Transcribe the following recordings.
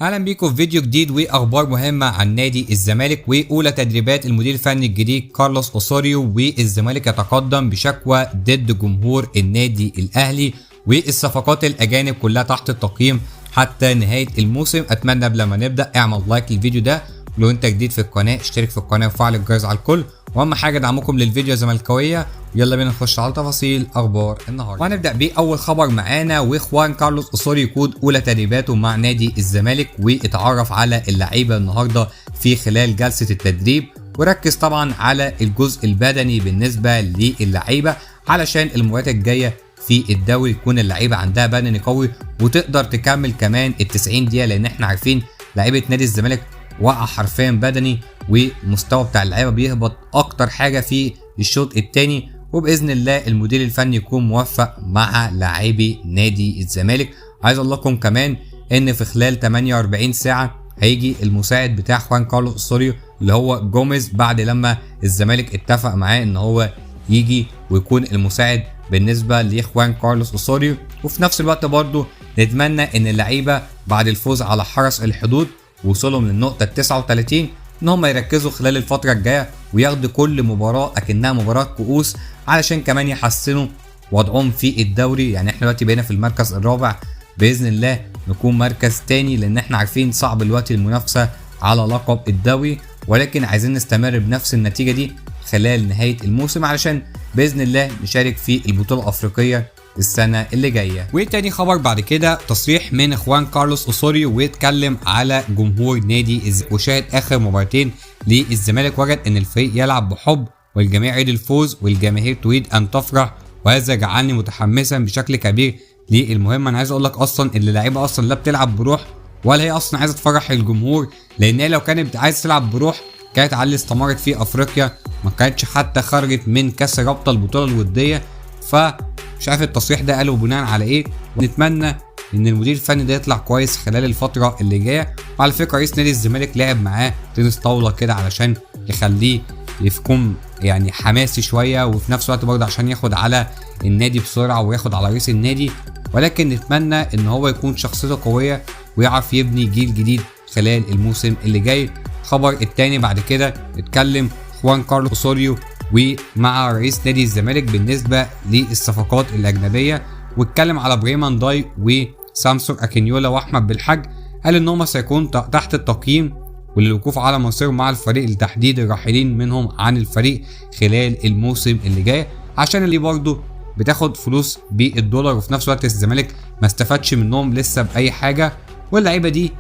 اهلا بيكم في فيديو جديد واخبار مهمه عن نادي الزمالك واولى تدريبات المدير الفني الجديد كارلوس اوسوريو، والزمالك يتقدم بشكوى ضد جمهور النادي الاهلي والصفقات الاجانب كلها تحت التقييم حتى نهايه الموسم. اتمنى قبل ما نبدا اعمل لايك للفيديو ده، ولو انت جديد في القناه اشترك في القناه وفعل الجرس على الكل، واهم حاجه دعمكم للفيديو زملكاويه. يلا بينا نخش على تفاصيل اخبار النهارده، وهنبدا باول خبر معانا. وخوان كارلوس اوسوريو يقود اولى تدريباته مع نادي الزمالك، واتعرف على اللعيبه النهارده في خلال جلسه التدريب، وركز طبعا على الجزء البدني بالنسبه للعيبه علشان المباريات الجايه في الدوري يكون اللعيبه عندها بدني قوي وتقدر تكمل كمان ال 90 دقيقه، لان احنا عارفين لعيبه نادي الزمالك وقع حرفيا بدني، ومستوى بتاع اللعيبه بيهبط اكتر حاجه في الشوط الثاني. وباذن الله المدير الفني يكون موفق مع لاعبي نادي الزمالك. عايز اقول لكم كمان ان في خلال 48 ساعه هيجي المساعد بتاع خوان كارلوس اوسوريو اللي هو جوميز، بعد لما الزمالك اتفق معاه ان هو يجي ويكون المساعد بالنسبه لاخوان كارلوس اوسوريو. وفي نفس الوقت برضه نتمنى ان اللعيبه بعد الفوز على حرس الحدود وصولهم للنقطه 39 ان هم يركزوا خلال الفتره الجايه وياخدوا كل مباراه اكنها مباراه كؤوس علشان كمان يحسنوا وضعهم في الدوري. يعني احنا دلوقتي بقينا في المركز الرابع، باذن الله نكون مركز تاني، لان احنا عارفين صعب دلوقتي المنافسه على لقب الدوري، ولكن عايزين نستمر بنفس النتيجه دي خلال نهايه الموسم علشان باذن الله نشارك في البطوله الافريقيه السنه اللي جايه. وتاني خبر بعد كده تصريح من خوان كارلوس اوسوريو، واتكلم على جمهور نادي الزمالك، وشاهد اخر مباراتين للزمالك وجد ان الفريق يلعب بحب والجميع يريد الفوز والجماهير تريد ان تفرح، وهذا جعلني متحمسا بشكل كبير للمهمه. انا عايز اقول لك اصلا ان اللعيبه اصلا لا بتلعب بروح ولا هي اصلا عايزه تفرح الجمهور، لان هي لو كانت عايزه تلعب بروح كانت على اللي استمرت في افريقيا، ما كانتش حتى خرجت من كاس رابطه البطوله الوديه. فمش عارف التصريح ده قاله بناء على ايه، ونتمنى ان المدير الفني ده يطلع كويس خلال الفتره اللي جايه. وعلى فكره رئيس نادي الزمالك لعب معاه تنس طاوله كده علشان يخليه يكون يعني حماسي شويه، وفي نفس الوقت برضه عشان ياخد على النادي بسرعه وياخد على رئيس النادي. ولكن نتمنى ان هو يكون شخصيته قويه ويعرف يبني جيل جديد خلال الموسم اللي جاي. الخبر الثاني بعد كده اتكلم خوان كارلوس اوسوريو ومع رئيس نادي الزمالك بالنسبه للصفقات الاجنبيه، واتكلم على بريمان داي وسامسون اكينيولا واحمد بالحج. قال ان هم سيكون تحت التقييم وللوقوف على مصيرهم مع الفريق لتحديد الراحلين منهم عن الفريق خلال الموسم اللي جاي، عشان اللي برضه بتاخد فلوس بالدولار، وفي نفس الوقت الزمالك ما استفادش منهم لسه باي حاجه. واللعيبه دي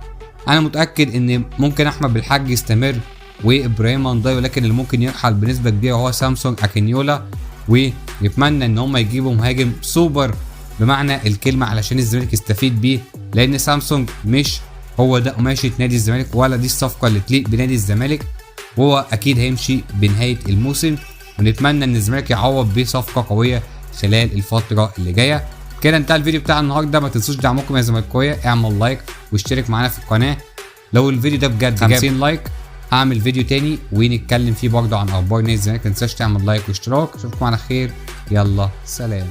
انا متاكد ان ممكن احمد بالحج يستمر وابراهيم منداي، ولكن اللي ممكن يرحل بنسبه كبيره هو سامسون اكينيولا. ويتمنى ان هم يجيبوا مهاجم سوبر بمعنى الكلمه علشان الزمالك يستفيد بيه، لان سامسونج مش هو ده قماشه نادي الزمالك ولا دي الصفقه اللي تليق بنادي الزمالك، وهو اكيد هيمشي بنهايه الموسم. ونتمنى ان الزمالك يعوض بيه صفقه قويه خلال الفتره اللي جايه. كده انتهى الفيديو بتاع النهارده، ما تنسوش دعمكم يا زملكاويه، اعمل لايك واشترك معانا في القناه. لو الفيديو ده بجد 50 لايك هعمل فيديو تاني ونتكلم فيه برضه عن اخبار نادي الزمالك. ما تنساش تعمل لايك واشتراك. اشوفكم على خير، يلا سلام.